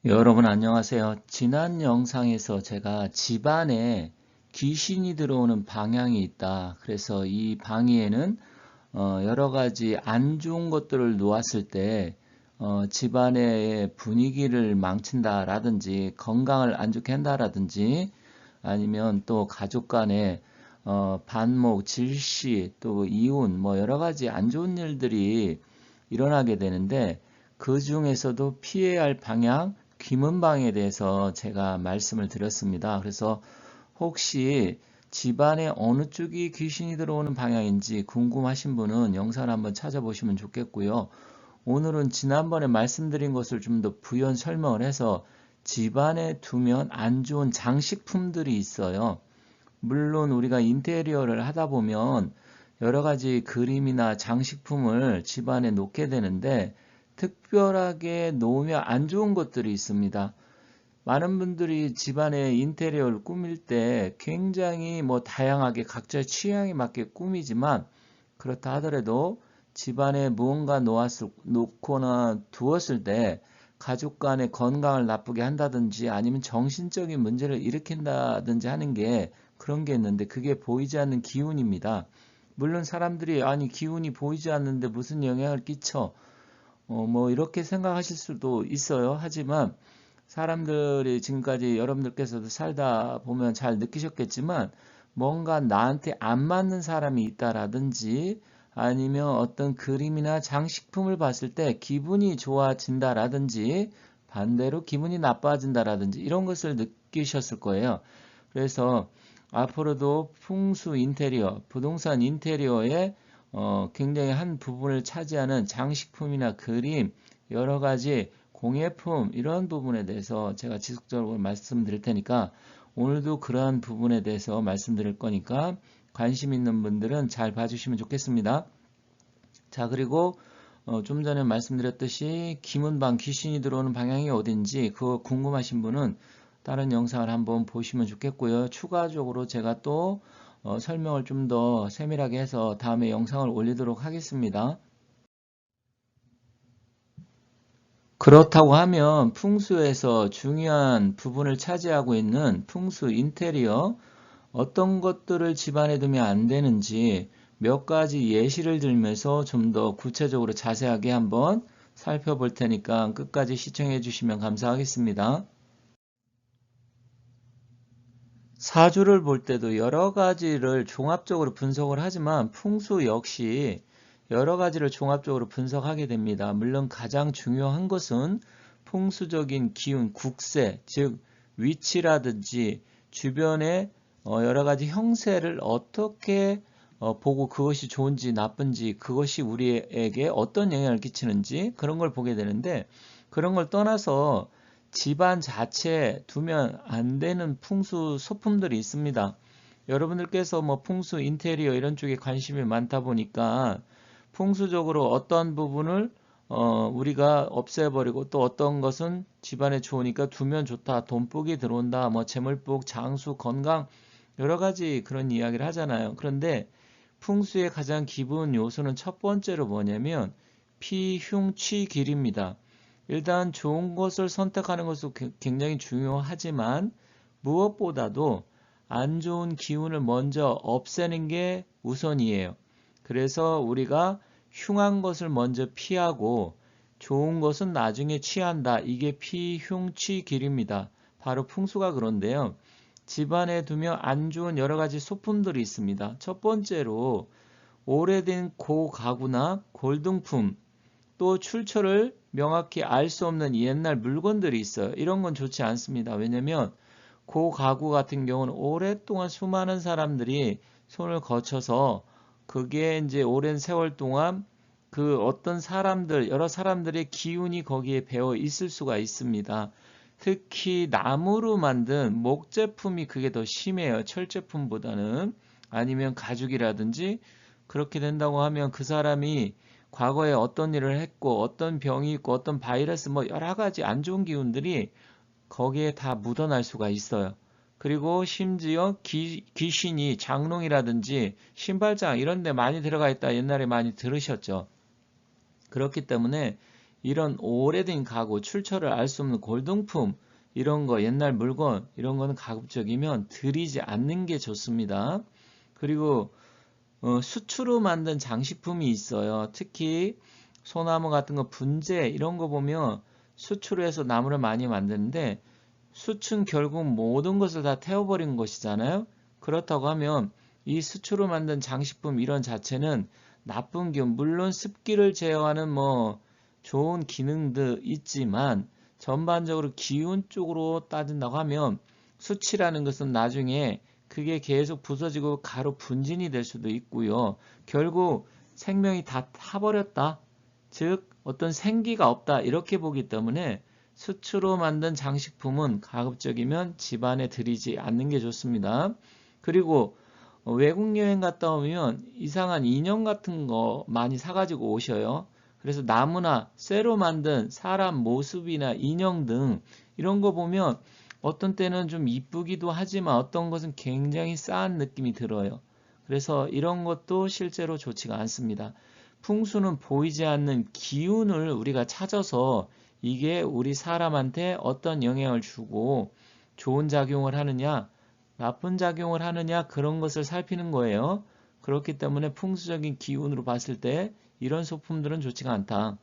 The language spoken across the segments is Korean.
여러분 안녕하세요. 지난 영상에서 제가 집안에 귀신이 들어오는 방향이 있다. 그래서 이 방에는 여러 가지 안 좋은 것들을 놓았을 때 집안의 분위기를 망친다라든지 건강을 안 좋게 한다라든지 아니면 또 가족 간에 반목, 질시, 또 이혼 뭐 여러 가지 안 좋은 일들이 일어나게 되는데 그 중에서도 피해야 할 방향, 귀문방에 대해서 제가 말씀을 드렸습니다. 그래서 혹시 집안에 어느 쪽이 귀신이 들어오는 방향인지 궁금하신 분은 영상을 한번 찾아보시면 좋겠고요. 오늘은 지난번에 말씀드린 것을 좀 더 부연 설명을 해서 집안에 두면 안 좋은 장식품들이 있어요. 물론 우리가 인테리어를 하다 보면 여러 가지 그림이나 장식품을 집안에 놓게 되는데 특별하게 놓으면 안 좋은 것들이 있습니다. 많은 분들이 집안의 인테리어를 꾸밀 때 굉장히 다양하게 각자의 취향에 맞게 꾸미지만 그렇다 하더라도 집안에 무언가 놓거나 두었을 때 가족 간의 건강을 나쁘게 한다든지 아니면 정신적인 문제를 일으킨다든지 하는 게 그런 게 있는데 그게 보이지 않는 기운입니다. 물론 사람들이 아니 기운이 보이지 않는데 무슨 영향을 끼쳐 이렇게 생각하실 수도 있어요. 하지만 사람들이 지금까지 여러분들께서도 살다 보면 잘 느끼셨겠지만 뭔가 나한테 안 맞는 사람이 있다라든지 아니면 어떤 그림이나 장식품을 봤을 때 기분이 좋아진다라든지 반대로 기분이 나빠진다라든지 이런 것을 느끼셨을 거예요. 그래서 앞으로도 풍수 인테리어, 부동산 인테리어에 굉장히 한 부분을 차지하는 장식품이나 그림, 여러 가지 공예품 이런 부분에 대해서 제가 지속적으로 말씀드릴 테니까 오늘도 그러한 부분에 대해서 말씀드릴 거니까 관심 있는 분들은 잘 봐주시면 좋겠습니다. 자, 그리고 좀 전에 말씀드렸듯이 귀문방 귀신이 들어오는 방향이 어딘지 그거 궁금하신 분은 다른 영상을 한번 보시면 좋겠고요. 추가적으로 제가 또 설명을 좀 더 세밀하게 해서 다음에 영상을 올리도록 하겠습니다. 그렇다고 하면 풍수에서 중요한 부분을 차지하고 있는 풍수 인테리어 어떤 것들을 집안에 두면 안 되는지 몇 가지 예시를 들면서 좀 더 구체적으로 자세하게 한번 살펴볼 테니까 끝까지 시청해 주시면 감사하겠습니다. 사주를 볼 때도 여러 가지를 종합적으로 분석을 하지만 풍수 역시 여러 가지를 종합적으로 분석하게 됩니다. 물론 가장 중요한 것은 풍수적인 기운, 국세, 즉 위치라든지 주변의 여러 가지 형세를 어떻게 보고 그것이 좋은지 나쁜지 그것이 우리에게 어떤 영향을 끼치는지 그런 걸 보게 되는데 그런 걸 떠나서 집안 자체에 두면 안 되는 풍수 소품들이 있습니다. 여러분들께서 풍수 인테리어 이런 쪽에 관심이 많다 보니까 풍수적으로 어떤 부분을 우리가 없애버리고 또 어떤 것은 집안에 좋으니까 두면 좋다. 돈복이 들어온다. 재물복, 장수, 건강 여러 가지 그런 이야기를 하잖아요. 그런데 풍수의 가장 기본 요소는 첫 번째로 뭐냐면 피흉취길입니다. 일단 좋은 것을 선택하는 것도 굉장히 중요하지만 무엇보다도 안 좋은 기운을 먼저 없애는 게 우선이에요. 그래서 우리가 흉한 것을 먼저 피하고 좋은 것은 나중에 취한다. 이게 피흉취길입니다. 바로 풍수가 그런데요. 집안에 두면 안 좋은 여러 가지 소품들이 있습니다. 첫 번째로 오래된 고가구나 골동품 또 출처를 명확히 알 수 없는 옛날 물건들이 있어요. 이런 건 좋지 않습니다. 왜냐면 고가구 같은 경우는 오랫동안 수많은 사람들이 손을 거쳐서 그게 이제 오랜 세월 동안 그 어떤 사람들, 여러 사람들의 기운이 거기에 배어 있을 수가 있습니다. 특히 나무로 만든 목제품이 그게 더 심해요. 철제품보다는. 아니면 가죽이라든지 그렇게 된다고 하면 그 사람이 과거에 어떤 일을 했고 어떤 병이 있고 어떤 바이러스 여러 가지 안 좋은 기운들이 거기에 다 묻어날 수가 있어요. 그리고 심지어 귀신이 장롱이라든지 신발장 이런 데 많이 들어가 있다 옛날에 많이 들으셨죠. 그렇기 때문에 이런 오래된 가구, 출처를 알 수 없는 골동품, 이런 거, 옛날 물건, 이런 거는 가급적이면 들이지 않는 게 좋습니다. 그리고 수추로 만든 장식품이 있어요. 특히 소나무 같은 거, 분재 이런 거 보면 수추로 해서 나무를 많이 만드는데, 수추는 결국 모든 것을 다 태워버린 것이잖아요. 그렇다고 하면 이 수추로 만든 장식품 이런 자체는 나쁜 기운, 물론 습기를 제어하는 뭐 좋은 기능도 있지만 전반적으로 기운 쪽으로 따진다고 하면 수치라는 것은 나중에 그게 계속 부서지고 가루 분진이 될 수도 있고요. 결국 생명이 다 타버렸다. 즉 어떤 생기가 없다. 이렇게 보기 때문에 수치로 만든 장식품은 가급적이면 집안에 들이지 않는 게 좋습니다. 그리고 외국 여행 갔다 오면 이상한 인형 같은 거 많이 사가지고 오셔요. 그래서 나무나 쇠로 만든 사람 모습이나 인형 등 이런 거 보면 어떤 때는 좀 이쁘기도 하지만 어떤 것은 굉장히 싸한 느낌이 들어요. 그래서 이런 것도 실제로 좋지가 않습니다. 풍수는 보이지 않는 기운을 우리가 찾아서 이게 우리 사람한테 어떤 영향을 주고 좋은 작용을 하느냐, 나쁜 작용을 하느냐 그런 것을 살피는 거예요. 그렇기 때문에 풍수적인 기운으로 봤을 때 이런 소품들은 좋지가 않다.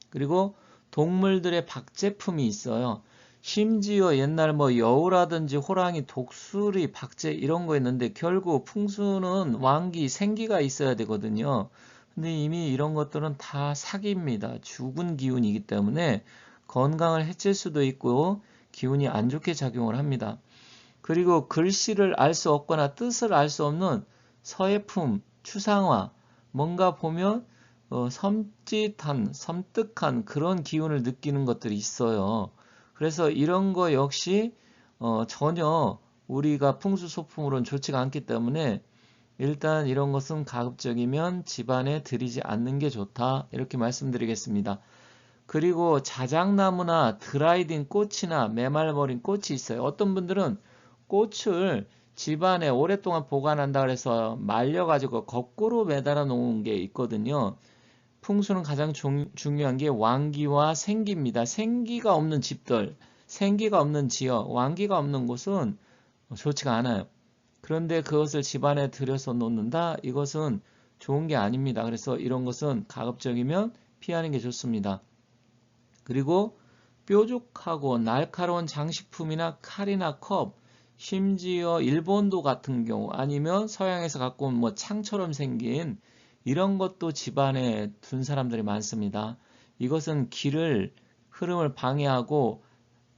그리고 동물들의 박제품이 있어요. 심지어 옛날 뭐 여우라든지 호랑이, 독수리, 박제 이런 거 있는데 결국 풍수는 왕기, 생기가 있어야 되거든요. 근데 이미 이런 것들은 다 사기입니다. 죽은 기운이기 때문에 건강을 해칠 수도 있고 기운이 안 좋게 작용을 합니다. 그리고 글씨를 알 수 없거나 뜻을 알 수 없는 서예품, 추상화, 뭔가 보면 섬찟한, 섬뜩한 그런 기운을 느끼는 것들이 있어요. 그래서 이런 거 역시 전혀 우리가 풍수소품으로는 좋지가 않기 때문에 일단 이런 것은 가급적이면 집안에 들이지 않는 게 좋다. 이렇게 말씀드리겠습니다. 그리고 자작나무나 드라이된 꽃이나 메말버린 꽃이 있어요. 어떤 분들은 꽃을 집안에 오랫동안 보관한다 그래서 말려가지고 거꾸로 매달아 놓은 게 있거든요. 풍수는 가장 중요한 게 왕기와 생기입니다. 생기가 없는 집들, 생기가 없는 지역, 왕기가 없는 곳은 좋지가 않아요. 그런데 그것을 집안에 들여서 놓는다? 이것은 좋은 게 아닙니다. 그래서 이런 것은 가급적이면 피하는 게 좋습니다. 그리고 뾰족하고 날카로운 장식품이나 칼이나 컵, 심지어 일본도 같은 경우 아니면 서양에서 갖고 온 뭐 창처럼 생긴 이런 것도 집안에 둔 사람들이 많습니다. 이것은 길을 흐름을 방해하고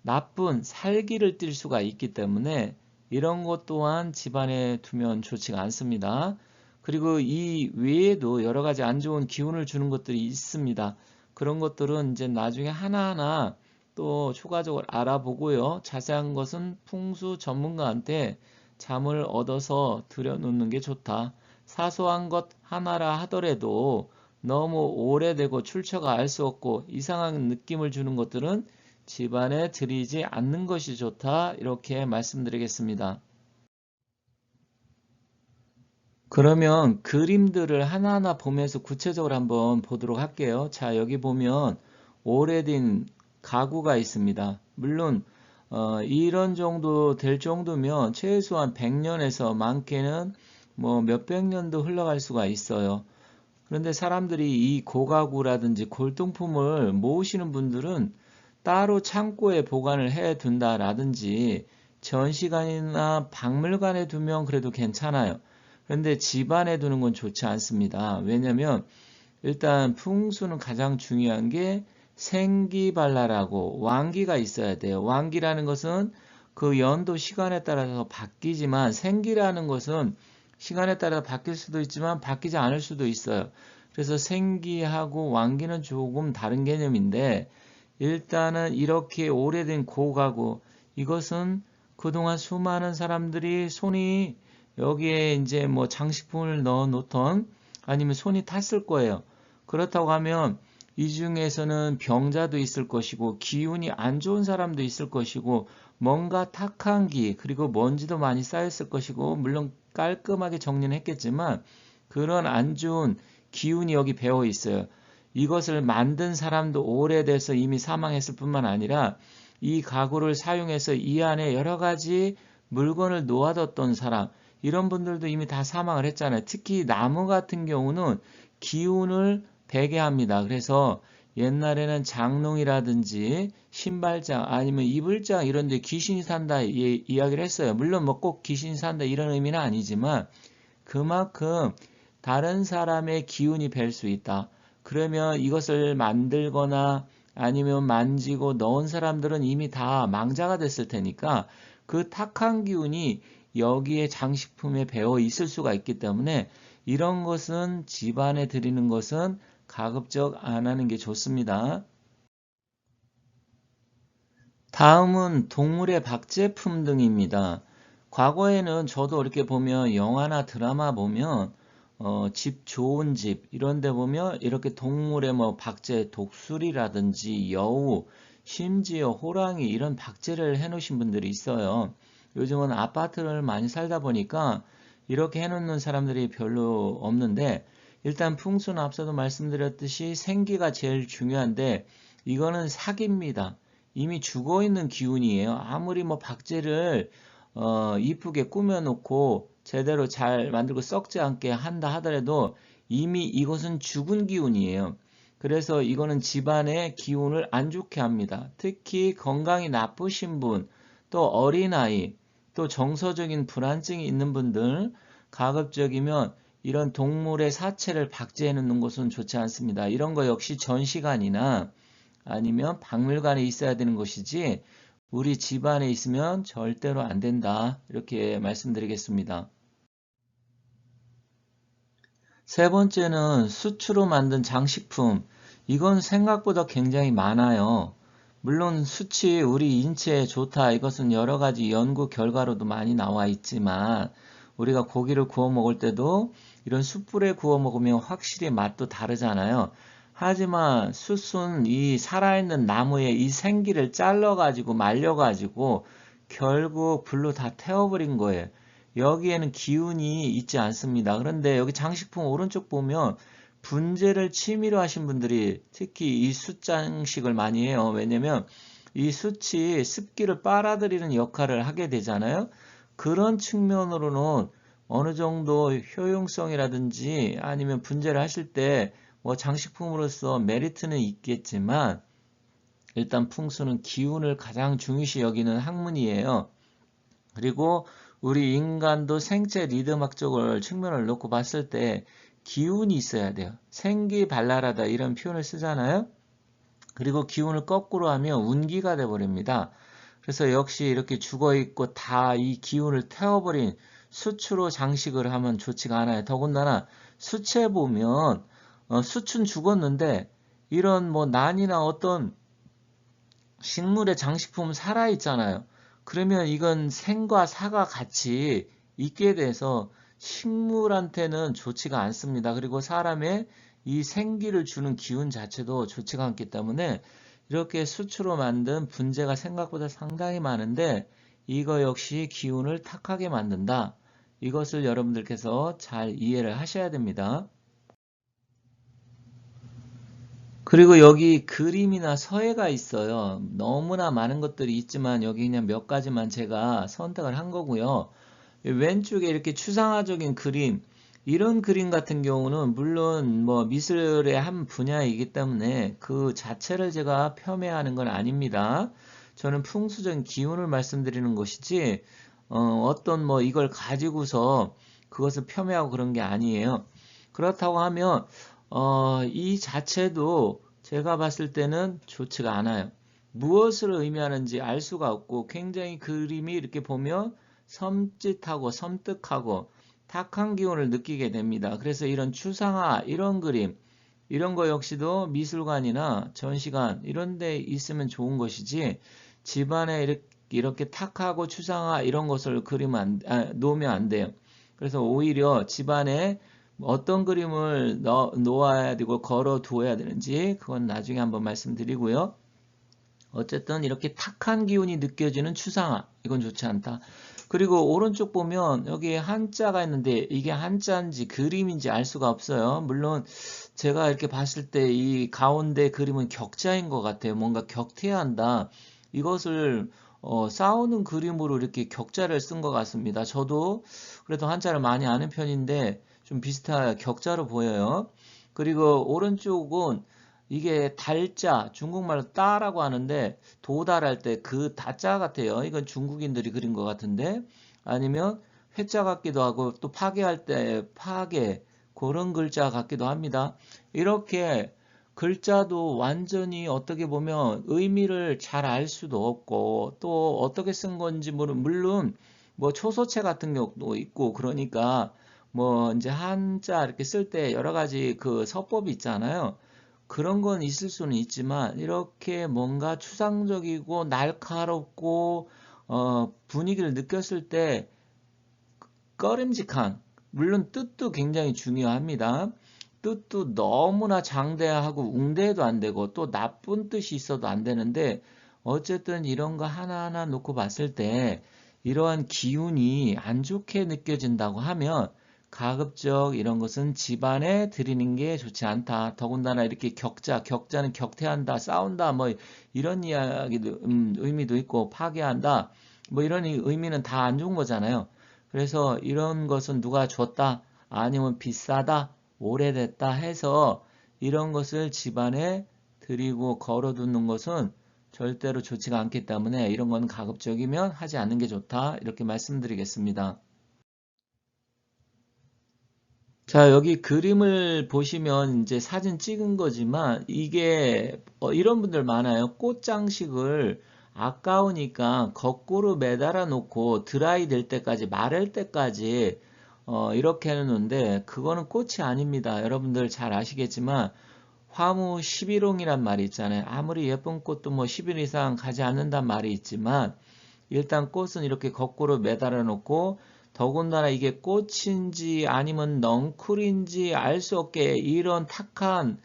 나쁜 살기를 띨 수가 있기 때문에 이런 것 또한 집안에 두면 좋지가 않습니다. 그리고 이 외에도 여러 가지 안 좋은 기운을 주는 것들이 있습니다. 그런 것들은 이제 나중에 하나하나 또 추가적으로 알아보고요. 자세한 것은 풍수 전문가한테 잠을 얻어서 들여놓는 게 좋다. 사소한 것 하나라 하더라도 너무 오래되고 출처가 알 수 없고 이상한 느낌을 주는 것들은 집안에 들이지 않는 것이 좋다. 이렇게 말씀드리겠습니다. 그러면 그림들을 하나하나 보면서 구체적으로 한번 보도록 할게요. 자, 여기 보면 오래된 가구가 있습니다. 물론 이런 정도 될 정도면 최소한 100년에서 많게는 뭐 몇백 년도 흘러갈 수가 있어요. 그런데 사람들이 이 고가구라든지 골동품을 모으시는 분들은 따로 창고에 보관을 해 둔다라든지 전시관이나 박물관에 두면 그래도 괜찮아요. 그런데 집안에 두는 건 좋지 않습니다. 왜냐하면 일단 풍수는 가장 중요한 게 생기발랄하고 왕기가 있어야 돼요. 왕기라는 것은 그 연도 시간에 따라서 바뀌지만 생기라는 것은 시간에 따라 바뀔 수도 있지만 바뀌지 않을 수도 있어요. 그래서 생기하고 왕기는 조금 다른 개념인데 일단은 이렇게 오래된 고가구 이것은 그동안 수많은 사람들이 손이 여기에 이제 뭐 장식품을 넣어 놓던 아니면 손이 탔을 거예요. 그렇다고 하면 이 중에서는 병자도 있을 것이고 기운이 안 좋은 사람도 있을 것이고 뭔가 탁한 기 그리고 먼지도 많이 쌓였을 것이고 물론 깔끔하게 정리는 했겠지만 그런 안 좋은 기운이 여기 배어 있어요. 이것을 만든 사람도 오래돼서 이미 사망했을 뿐만 아니라 이 가구를 사용해서 이 안에 여러 가지 물건을 놓아뒀던 사람, 이런 분들도 이미 다 사망을 했잖아요. 특히 나무 같은 경우는 기운을 배게 합니다. 그래서 옛날에는 장롱이라든지 신발장 아니면 이불장 이런 데 귀신이 산다 이야기를 했어요. 물론 뭐 꼭 귀신이 산다 이런 의미는 아니지만 그만큼 다른 사람의 기운이 뵐 수 있다. 그러면 이것을 만들거나 아니면 만지고 넣은 사람들은 이미 다 망자가 됐을 테니까 그 탁한 기운이 여기에 장식품에 배어 있을 수가 있기 때문에 이런 것은 집안에 드리는 것은 가급적 안 하는 게 좋습니다. 다음은 동물의 박제품 등입니다. 과거에는 저도 이렇게 보면 영화나 드라마 보면 집 좋은 집 이런 데 보면 이렇게 동물의 뭐 박제 독수리라든지 여우 심지어 호랑이 이런 박제를 해 놓으신 분들이 있어요. 요즘은 아파트를 많이 살다 보니까 이렇게 해 놓는 사람들이 별로 없는데 일단 풍수는 앞서도 말씀드렸듯이 생기가 제일 중요한데 이거는 사기입니다. 이미 죽어있는 기운이에요. 아무리 뭐 박제를 이쁘게 꾸며놓고 제대로 잘 만들고 썩지 않게 한다 하더라도 이미 이것은 죽은 기운이에요. 그래서 이거는 집안의 기운을 안 좋게 합니다. 특히 건강이 나쁘신 분, 또 어린아이, 또 정서적인 불안증이 있는 분들 가급적이면 이런 동물의 사체를 박제해 놓는 것은 좋지 않습니다. 이런 거 역시 전시관이나 아니면 박물관에 있어야 되는 것이지 우리 집안에 있으면 절대로 안 된다. 이렇게 말씀드리겠습니다. 세 번째는 수치로 만든 장식품. 이건 생각보다 굉장히 많아요. 물론 수치 우리 인체에 좋다. 이것은 여러 가지 연구 결과로도 많이 나와 있지만 우리가 고기를 구워 먹을 때도 이런 숯불에 구워 먹으면 확실히 맛도 다르잖아요. 하지만 숯은 이 살아있는 나무의 이 생기를 잘라가지고 말려가지고 결국 불로 다 태워버린 거예요. 여기에는 기운이 있지 않습니다. 그런데 여기 장식품 오른쪽 보면 분재를 취미로 하신 분들이 특히 이 숯장식을 많이 해요. 왜냐면 이 숯이 습기를 빨아들이는 역할을 하게 되잖아요. 그런 측면으로는 어느 정도 효용성이라든지 아니면 분재를 하실 때 뭐 장식품으로서 메리트는 있겠지만 일단 풍수는 기운을 가장 중요시 여기는 학문이에요. 그리고 우리 인간도 생체 리듬학적을 측면을 놓고 봤을 때 기운이 있어야 돼요. 생기발랄하다 이런 표현을 쓰잖아요. 그리고 기운을 거꾸로 하면 운기가 돼버립니다. 그래서 역시 이렇게 죽어있고 다 이 기운을 태워버린 수추로 장식을 하면 좋지가 않아요. 더군다나 수치에 보면 수춘 죽었는데 이런 뭐 난이나 어떤 식물의 장식품 살아있잖아요. 그러면 이건 생과 사가 같이 있게 돼서 식물한테는 좋지가 않습니다. 그리고 사람의 이 생기를 주는 기운 자체도 좋지가 않기 때문에 이렇게 수치로 만든 분재가 생각보다 상당히 많은데 이거 역시 기운을 탁하게 만든다. 이것을 여러분들께서 잘 이해를 하셔야 됩니다. 그리고 여기 그림이나 서예가 있어요. 너무나 많은 것들이 있지만 여기 그냥 몇 가지만 제가 선택을 한 거고요. 왼쪽에 이렇게 추상화적인 그림, 이런 그림 같은 경우는 물론 뭐 미술의 한 분야이기 때문에 그 자체를 제가 폄훼하는 건 아닙니다. 저는 풍수적인 기운을 말씀드리는 것이지 어떤 뭐 이걸 가지고서 그것을 폄훼하고 그런 게 아니에요. 그렇다고 하면 이 자체도 제가 봤을 때는 좋지가 않아요. 무엇을 의미하는지 알 수가 없고 굉장히 그림이 이렇게 보면 섬찟하고 섬뜩하고 탁한 기운을 느끼게 됩니다. 그래서 이런 추상화, 이런 그림, 이런 거 역시도 미술관이나 전시관 이런 데 있으면 좋은 것이지 집안에 이렇게 탁하고 추상화 이런 것을 놓으면 안 돼요. 그래서 오히려 집안에 어떤 그림을 놓아야 되고 걸어 두어야 되는지 그건 나중에 한번 말씀드리고요. 어쨌든 이렇게 탁한 기운이 느껴지는 추상화, 이건 좋지 않다. 그리고 오른쪽 보면 여기에 한자가 있는데 이게 한자인지 그림인지 알 수가 없어요. 물론 제가 이렇게 봤을 때 이 가운데 그림은 격자인 것 같아요. 뭔가 격퇴한다. 이것을 싸우는 그림으로 이렇게 격자를 쓴 것 같습니다. 저도 그래도 한자를 많이 아는 편인데 좀 비슷한 격자로 보여요. 그리고 오른쪽은 이게 달자, 중국말로 따라고 하는데 도달할 때 그 다자 같아요. 이건 중국인들이 그린 것 같은데 아니면 회자 같기도 하고 또 파괴할 때 파괴 그런 글자 같기도 합니다. 이렇게 글자도 완전히 어떻게 보면 의미를 잘 알 수도 없고 또 어떻게 쓴 건지 물론 뭐 초소체 같은 경우도 있고 그러니까 뭐 이제 한자 이렇게 쓸 때 여러 가지 그 서법이 있잖아요. 그런 건 있을 수는 있지만 이렇게 뭔가 추상적이고 날카롭고 분위기를 느꼈을 때 꺼림직한 물론 뜻도 굉장히 중요합니다. 뜻도 너무나 장대하고 웅대해도 안 되고 또 나쁜 뜻이 있어도 안 되는데 어쨌든 이런 거 하나하나 놓고 봤을 때 이러한 기운이 안 좋게 느껴진다고 하면 가급적 이런 것은 집안에 들이는 게 좋지 않다. 더군다나 이렇게 격자는 격퇴한다, 싸운다, 뭐 이런 이야기도 의미도 있고 파괴한다. 뭐 이런 의미는 다 안 좋은 거잖아요. 그래서 이런 것은 누가 줬다, 아니면 비싸다, 오래됐다 해서 이런 것을 집안에 들이고 걸어두는 것은 절대로 좋지가 않기 때문에 이런 건 가급적이면 하지 않는 게 좋다. 이렇게 말씀드리겠습니다. 자, 여기 그림을 보시면 이제 사진 찍은 거지만 이게 이런 분들 많아요. 꽃장식을 아까우니까 거꾸로 매달아 놓고 드라이 될 때까지 마를 때까지 이렇게 해놓는데 그거는 꽃이 아닙니다. 여러분들 잘 아시겠지만 화무 11홍이란 말이 있잖아요. 아무리 예쁜 꽃도 뭐 10일 이상 가지 않는단 말이 있지만 일단 꽃은 이렇게 거꾸로 매달아 놓고 더군다나 이게 꽃인지 아니면 넝쿨인지 알 수 없게 이런 탁한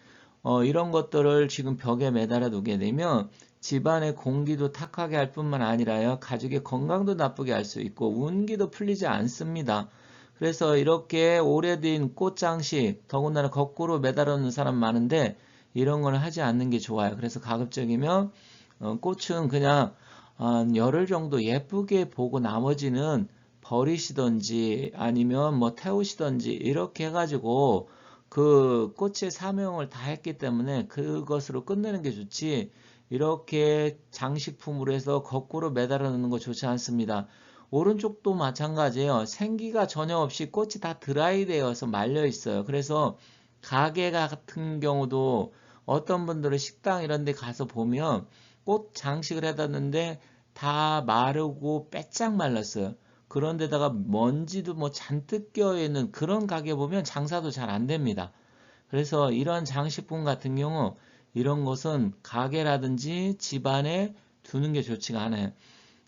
이런 것들을 지금 벽에 매달아 두게 되면 집안의 공기도 탁하게 할 뿐만 아니라요 가족의 건강도 나쁘게 할 수 있고 운기도 풀리지 않습니다. 그래서 이렇게 오래된 꽃장식 더군다나 거꾸로 매달아 놓는 사람 많은데 이런 걸 하지 않는 게 좋아요. 그래서 가급적이면 꽃은 그냥 한 열흘 정도 예쁘게 보고 나머지는 버리시던지 아니면 뭐 태우시던지 이렇게 해가지고 그 꽃의 사명을 다 했기 때문에 그것으로 끝내는 게 좋지 이렇게 장식품으로 해서 거꾸로 매달아 놓는 거 좋지 않습니다. 오른쪽도 마찬가지예요. 생기가 전혀 없이 꽃이 다 드라이 되어서 말려 있어요. 그래서 가게 같은 경우도 어떤 분들은 식당 이런 데 가서 보면 꽃 장식을 해놨는데 다 마르고 빼짝 말랐어요. 그런데다가 먼지도 뭐 잔뜩 껴있는 그런 가게 보면 장사도 잘 안 됩니다. 그래서 이런 장식품 같은 경우 이런 것은 가게라든지 집안에 두는 게 좋지가 않아요.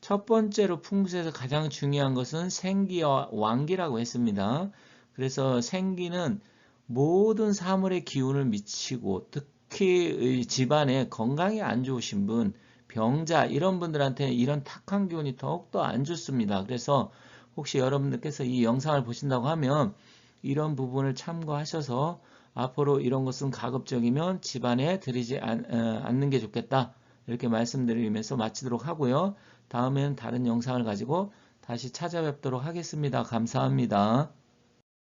첫 번째로 풍수에서 가장 중요한 것은 생기와 왕기라고 했습니다. 그래서 생기는 모든 사물의 기운을 미치고 특히 집안에 건강이 안 좋으신 분, 병자 이런 분들한테 이런 탁한 기운이 더욱더 안 좋습니다. 그래서 혹시 여러분들께서 이 영상을 보신다고 하면 이런 부분을 참고하셔서 앞으로 이런 것은 가급적이면 집안에 들이지 않는 게 좋겠다. 이렇게 말씀드리면서 마치도록 하고요. 다음엔 다른 영상을 가지고 다시 찾아뵙도록 하겠습니다. 감사합니다.